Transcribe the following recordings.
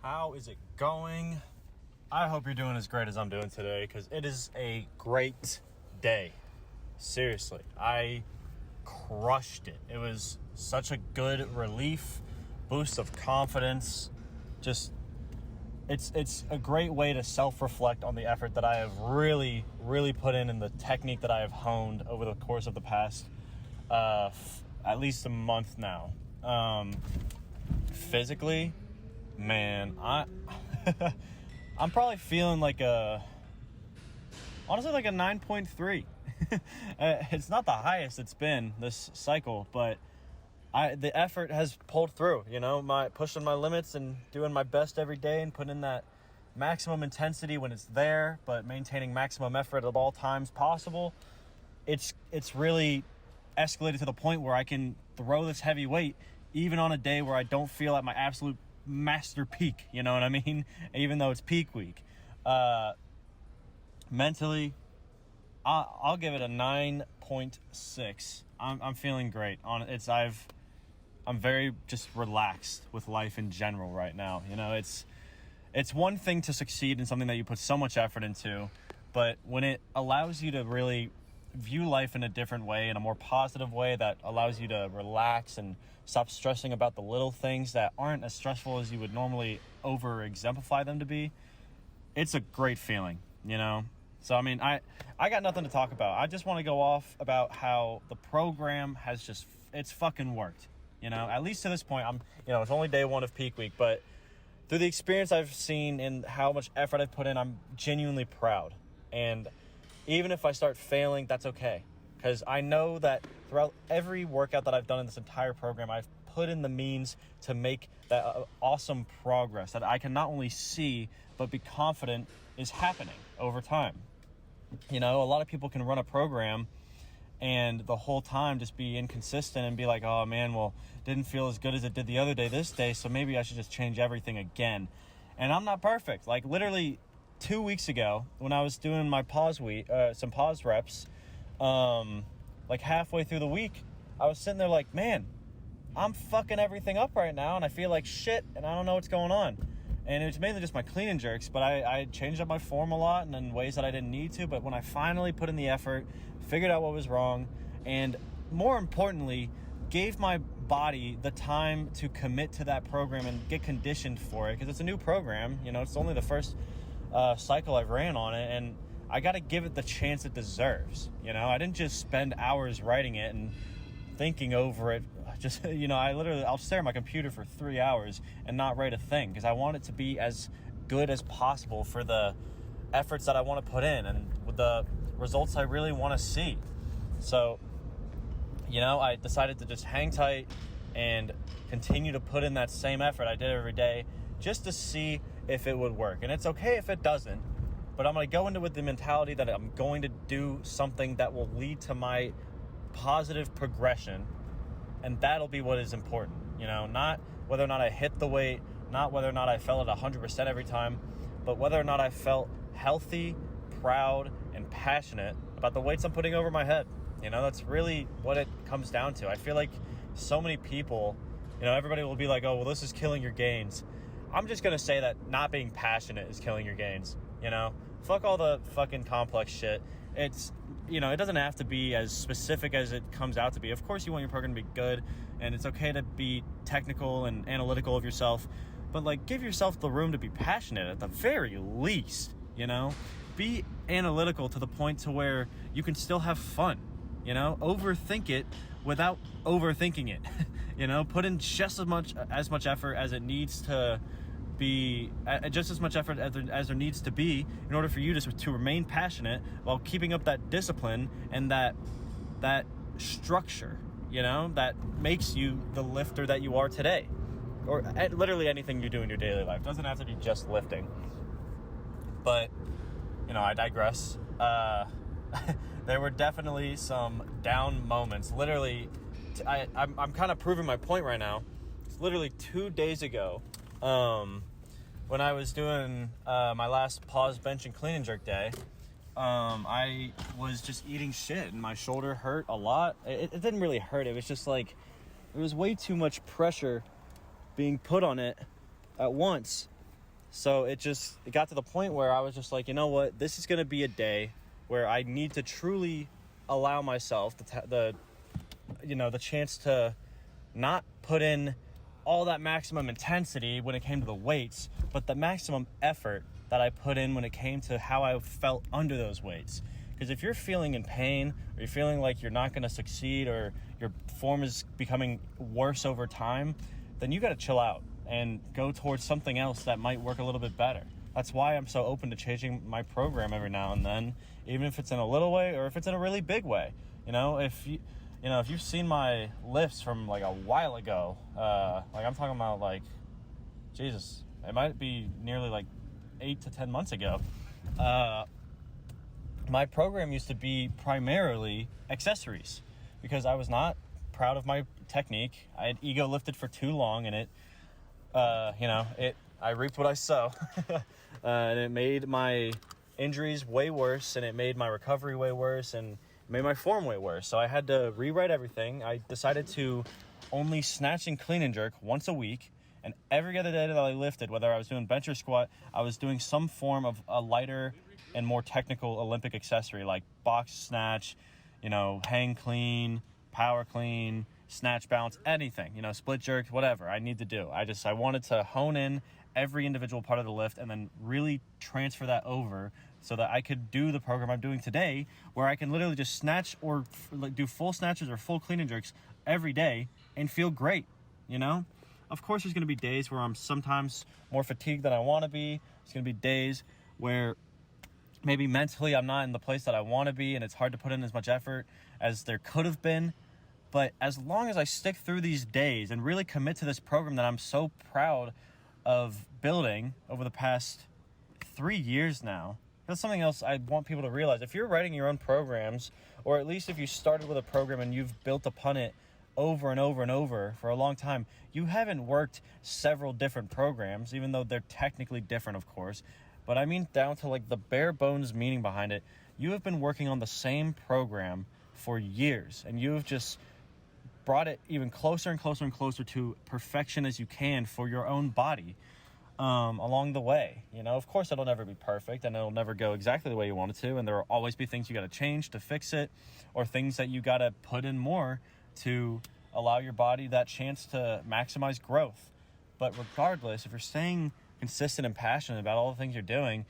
How is it going? I hope you're doing as great as I'm doing today, because it is a great day. Seriously, I crushed it. It was such a good relief, boost of confidence. Just, it's a great way to self-reflect on the effort that I have really put in the technique that I have honed over the course of the past at least a month now. Physically, man, I'm probably feeling like honestly like a 9.3. It's not the highest it's been this cycle, but the effort has pulled through, pushing my limits and doing my best every day and putting in that maximum intensity when it's there, but maintaining maximum effort at all times possible. It's really escalated to the point where I can throw this heavy weight even on a day where I don't feel at my absolute master peak, you know what I mean? Even though it's peak week. Mentally, I'll give it a 9.6. I'm feeling great on it. I'm very just relaxed with life in general right now. It's one thing to succeed in something that you put so much effort into, but when it allows you to really view life in a different way, in a more positive way that allows you to relax and stop stressing about the little things that aren't as stressful as you would normally over exemplify them to be, it's a great feeling, So, I got nothing to talk about. I just want to go off about how the program has it's fucking worked, at least to this point. It's only day one of peak week, but through the experience I've seen and how much effort I've put in, I'm genuinely proud. And even if I start failing, that's okay. Because I know that throughout every workout that I've done in this entire program, I've put in the means to make that awesome progress that I can not only see, but be confident is happening over time. A lot of people can run a program and the whole time just be inconsistent and be like, oh man, well, didn't feel as good as it did the other day this day, so maybe I should just change everything again. And I'm not perfect. Like literally 2 weeks ago when I was doing my some pause reps, like halfway through the week, I was sitting there like, man, I'm fucking everything up right now and I feel like shit and I don't know what's going on. And it's mainly just my clean and jerks, but I changed up my form a lot and in ways that I didn't need to. But when I finally put in the effort, figured out what was wrong, and more importantly, gave my body the time to commit to that program and get conditioned for it, because it's a new program, it's only the first cycle I've ran on it, and I got to give it the chance it deserves. I didn't just spend hours writing it and thinking over it. Just, I'll stare at my computer for 3 hours and not write a thing, because I want it to be as good as possible for the efforts that I want to put in and with the results I really want to see. So, I decided to just hang tight and continue to put in that same effort I did every day just to see if it would work. And it's okay if it doesn't, but I'm going to go into it with the mentality that I'm going to do something that will lead to my positive progression, and that'll be what is important. Not whether or not I hit the weight, not whether or not I felt at 100% every time, but whether or not I felt healthy, proud, and passionate about the weights I'm putting over my head. That's really what it comes down to. I feel like so many people, everybody will be like, oh, well, this is killing your gains. I'm just going to say that not being passionate is killing your gains. Fuck all the fucking complex shit. It's, it doesn't have to be as specific as it comes out to be. Of course you want your program to be good, and it's okay to be technical and analytical of yourself, but give yourself the room to be passionate at the very least, Be analytical to the point to where you can still have fun, Overthink it without overthinking it, Put in just as much effort as it needs to be, just as much effort as there needs to be in order for you to remain passionate while keeping up that discipline and that structure, that makes you the lifter that you are today, or literally anything you do in your daily life. It doesn't have to be just lifting. But I digress. There were definitely some down moments. Literally, I'm kind of proving my point right now. It's literally 2 days ago, when I was doing my last pause, bench, and clean and jerk day. I was just eating shit, and my shoulder hurt a lot. It didn't really hurt. It was just like, it was way too much pressure being put on it at once, So it got to the point where I was just like, you know what, this is going to be a day where I need to truly allow myself the chance to not put in all that maximum intensity when it came to the weights, but the maximum effort that I put in when it came to how I felt under those weights. Because if you're feeling in pain, or you're feeling like you're not going to succeed, or your form is becoming worse over time, then you got to chill out and go towards something else that might work a little bit better. That's why I'm so open to changing my program every now and then, even if it's in a little way or if it's in a really big way. If you've seen my lifts from like a while ago, like I'm talking about like, Jesus, it might be nearly like 8 to 10 months ago. My program used to be primarily accessories because I was not proud of my technique. I had ego lifted for too long, and I reaped what I sow. And it made my injuries way worse, and it made my recovery way worse, and made my form way worse. So I had to rewrite everything. I decided to only snatch and clean and jerk once a week, and every other day that I lifted, whether I was doing bench or squat, I was doing some form of a lighter and more technical Olympic accessory, like box snatch, hang clean, power clean, snatch balance, anything, split jerk, whatever I need to do. I wanted to hone in every individual part of the lift and then really transfer that over so that I could do the program I'm doing today, where I can literally just snatch or do full snatches or full clean and jerks every day and feel great. Of course, there's going to be days where I'm sometimes more fatigued than I want to be. There's going to be days where maybe mentally I'm not in the place that I want to be, and it's hard to put in as much effort as there could have been. But as long as I stick through these days and really commit to this program that I'm so proud of building over the past 3 years now, that's something else I want people to realize. If you're writing your own programs, or at least if you started with a program and you've built upon it over and over and over for a long time, you haven't worked several different programs, even though they're technically different, of course. But I mean down to like the bare bones meaning behind it. You have been working on the same program for years, and you have just brought it even closer and closer and closer to perfection as you can for your own body along the way. Of course, it'll never be perfect, and it'll never go exactly the way you want it to, and there will always be things you got to change to fix it, or things that you got to put in more to allow your body that chance to maximize growth. But regardless, if you're staying consistent and passionate about all the things you're doing,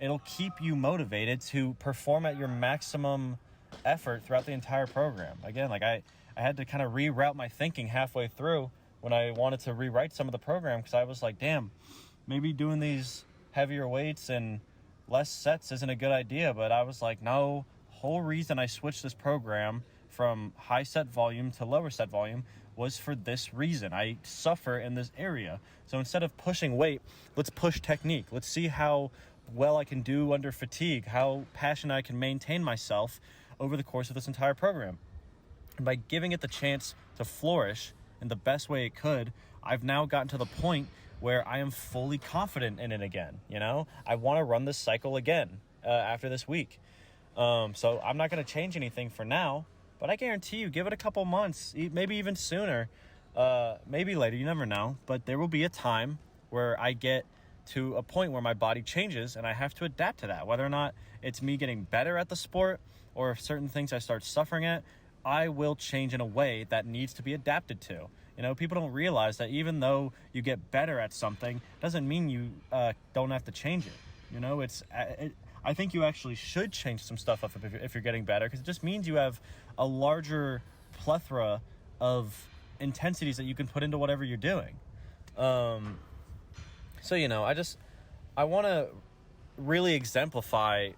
it'll keep you motivated to perform at your maximum effort throughout the entire program. Again, like I had to kind of reroute my thinking halfway through when I wanted to rewrite some of the program, because I was like, damn, maybe doing these heavier weights and less sets isn't a good idea. But I was like, no, whole reason I switched this program from high set volume to lower set volume was for this reason. I suffer in this area. So instead of pushing weight, let's push technique. Let's see how well I can do under fatigue, how passionate I can maintain myself over the course of this entire program. And by giving it the chance to flourish in the best way it could, I've now gotten to the point where I am fully confident in it again. I want to run this cycle again after this week. So I'm not going to change anything for now, but I guarantee you, give it a couple months, maybe even sooner, maybe later, you never know. But there will be a time where I get to a point where my body changes and I have to adapt to that. Whether or not it's me getting better at the sport, or if certain things I start suffering at, I will change in a way that needs to be adapted to. People don't realize that even though you get better at something, doesn't mean you don't have to change it. I think you actually should change some stuff up if you're getting better, because it just means you have a larger plethora of intensities that you can put into whatever you're doing. I want to really exemplify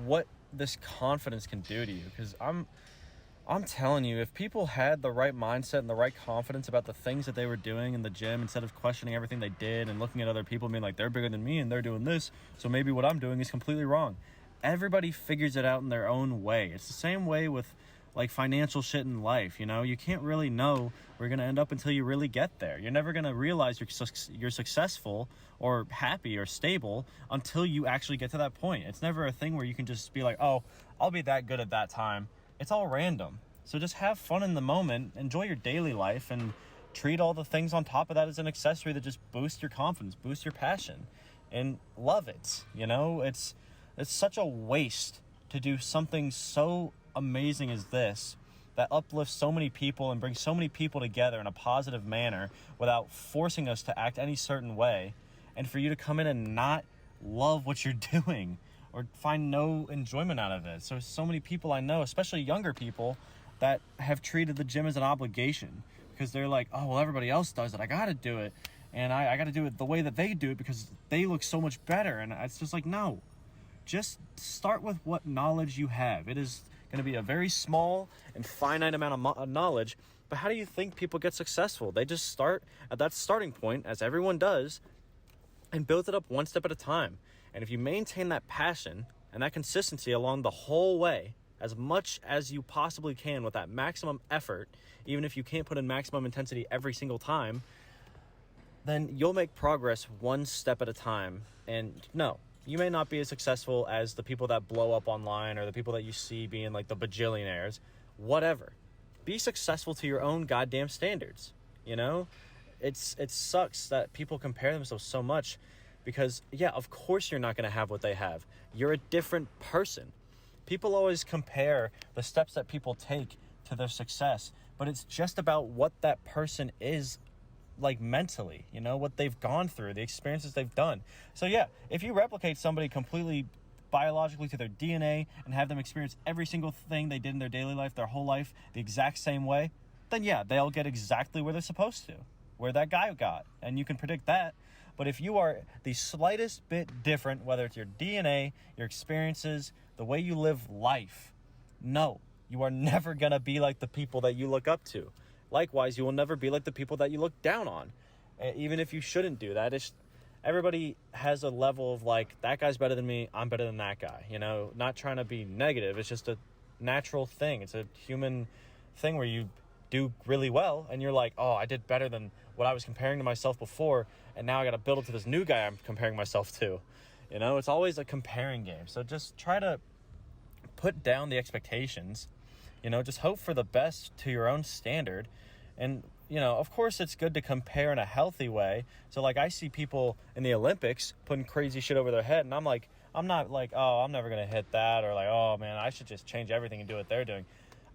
what this confidence can do to you, because I'm telling you, if people had the right mindset and the right confidence about the things that they were doing in the gym, instead of questioning everything they did and looking at other people being like, they're bigger than me and they're doing this, so maybe what I'm doing is completely wrong. Everybody figures it out in their own way. It's the same way with like financial shit in life. You can't really know where you're going to end up until you really get there. You're never going to realize you're successful or happy or stable until you actually get to that point. It's never a thing where you can just be like, oh, I'll be that good at that time. It's all random. So just have fun in the moment, enjoy your daily life, and treat all the things on top of that as an accessory that just boosts your confidence, boosts your passion. and love it. You know, it's such a waste to do something so amazing as this that uplifts so many people and brings so many people together in a positive manner without forcing us to act any certain way, and for you to come in and not love what you're doing or find no enjoyment out of it. So many people I know, especially younger people, that have treated the gym as an obligation because they're like, oh, well, everybody else does it. I got to do it. And I got to do it the way that they do it because they look so much better. And it's just like, no, just start with what knowledge you have. It is going to be a very small and finite amount of knowledge. But how do you think people get successful? They just start at that starting point, as everyone does, and build it up one step at a time. And if you maintain that passion and that consistency along the whole way, as much as you possibly can with that maximum effort, even if you can't put in maximum intensity every single time, then you'll make progress one step at a time. And no, you may not be as successful as the people that blow up online or the people that you see being like the bajillionaires, whatever. Be successful to your own goddamn standards, you know? It sucks that people compare themselves so much because, yeah, of course you're not going to have what they have. You're a different person. People always compare the steps that people take to their success, but it's just about what that person is like mentally, you know, what they've gone through, the experiences they've done. So yeah, if you replicate somebody completely biologically to their DNA and have them experience every single thing they did in their daily life, their whole life, the exact same way, then yeah, they'll get exactly where they're supposed to, where that guy got, and you can predict that. But if you are the slightest bit different, whether it's your DNA, your experiences, the way you live life, no, you are never going to be like the people that you look up to. Likewise, you will never be like the people that you look down on. Even if you shouldn't do that, everybody has a level of like, that guy's better than me, I'm better than that guy. You know, not trying to be negative. It's just a natural thing. It's a human thing where you do really well and you're like, oh, I did better than what I was comparing to myself before, and now I got to build it to this new guy I'm comparing myself to. You know, it's always a comparing game. So just try to put down the expectations. You know, just hope for the best to your own standard. And, you know, of course it's good to compare in a healthy way. So, like, I see people in the Olympics putting crazy shit over their head, and I'm not like, oh, I'm never going to hit that, or like, oh, man, I should just change everything and do what they're doing.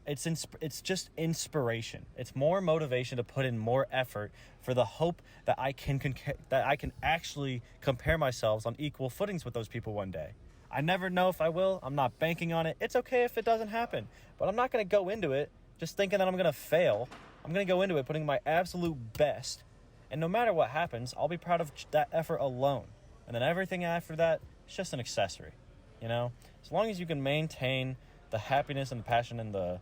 It's just inspiration. It's more motivation to put in more effort for the hope that I can actually compare myself on equal footings with those people one day. I never know if I will. I'm not banking on it. It's okay if it doesn't happen. But I'm not going to go into it just thinking that I'm going to fail. I'm going to go into it putting my absolute best. And no matter what happens, I'll be proud of that effort alone. And then everything after that, it's just an accessory. You know? As long as you can maintain the happiness and the passion and the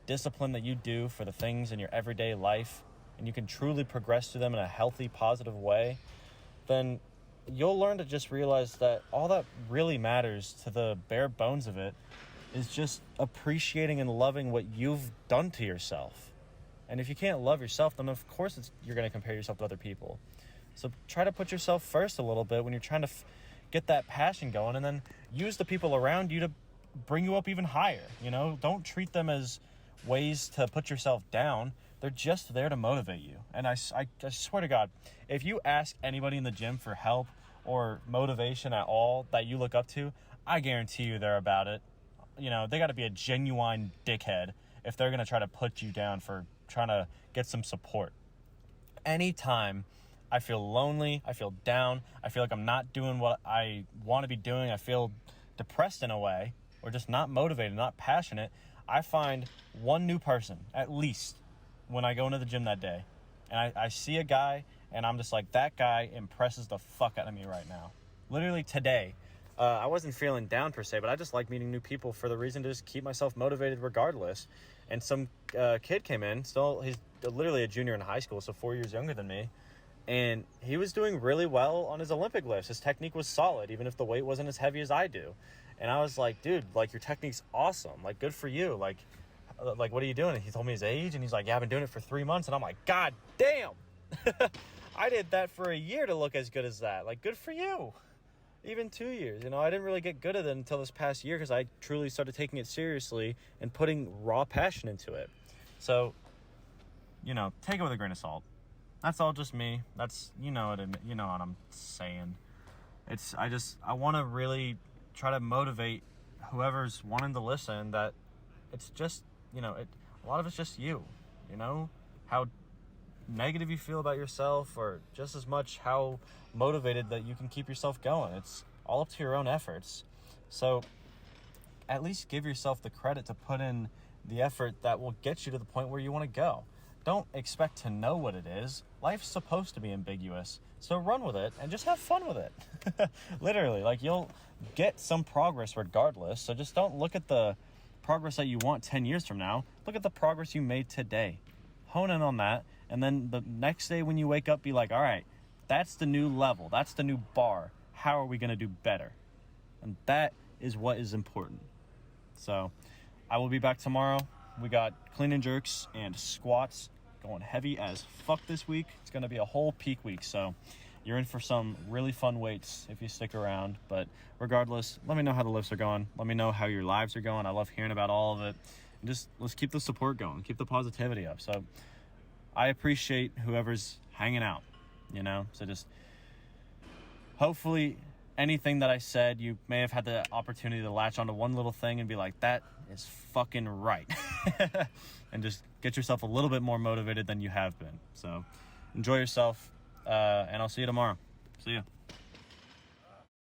discipline that you do for the things in your everyday life, and you can truly progress through them in a healthy, positive way, then you'll learn to just realize that all that really matters to the bare bones of it is just appreciating and loving what you've done to yourself. And if you can't love yourself, then of course you're going to compare yourself to other people. So try to put yourself first a little bit when you're trying to get that passion going, and then use the people around you to bring you up even higher. You know, don't treat them as ways to put yourself down. They're just there to motivate you. And I swear to God, if you ask anybody in the gym for help or motivation at all that you look up to, I guarantee you they're about it. You know, they got to be a genuine dickhead if they're going to try to put you down for trying to get some support. Anytime I feel lonely, I feel down, I feel like I'm not doing what I want to be doing, I feel depressed in a way, or just not motivated, not passionate, I find one new person, at least, when I go into the gym that day. And I see a guy, and I'm just like, that guy impresses the fuck out of me right now. Literally today, I wasn't feeling down per se, but I just like meeting new people for the reason to just keep myself motivated regardless. And some kid came in, he's literally a junior in high school, so 4 years younger than me. And he was doing really well on his Olympic lifts. His technique was solid, even if the weight wasn't as heavy as I do. And I was like, dude, like, your technique's awesome. Like, good for you. Like, what are you doing? And he told me his age, and he's like, yeah, I've been doing it for 3 months. And I'm like, God damn. I did that for a year to look as good as that. Like, good for you. Even 2 years. You know, I didn't really get good at it until this past year because I truly started taking it seriously and putting raw passion into it. So, you know, take it with a grain of salt. That's all just me. That's, you know what I'm saying. I want to really try to motivate whoever's wanting to listen that it's just, a lot of it's just you, how negative you feel about yourself, or just as much how motivated that you can keep yourself going. It's all up to your own efforts. So at least give yourself the credit to put in the effort that will get you to the point where you want to go. Don't expect to know what it is. Life's supposed to be ambiguous. So run with it and just have fun with it. Literally, like, you'll get some progress regardless. So just don't look at the progress that you want 10 years from now. Look at the progress you made today. Hone in on that. And then the next day when you wake up, be like, all right, that's the new level. That's the new bar. How are we going to do better? And that is what is important. So I will be back tomorrow. We got clean and jerks and squats going heavy as fuck this week. It's going to be a whole peak week. So you're in for some really fun weights if you stick around. But regardless, let me know how the lifts are going. Let me know how your lives are going. I love hearing about all of it. And just let's keep the support going. Keep the positivity up. So I appreciate whoever's hanging out, So just hopefully anything that I said, you may have had the opportunity to latch onto one little thing and be like, that is fucking right. And just get yourself a little bit more motivated than you have been. So enjoy yourself, and I'll see you tomorrow. See ya.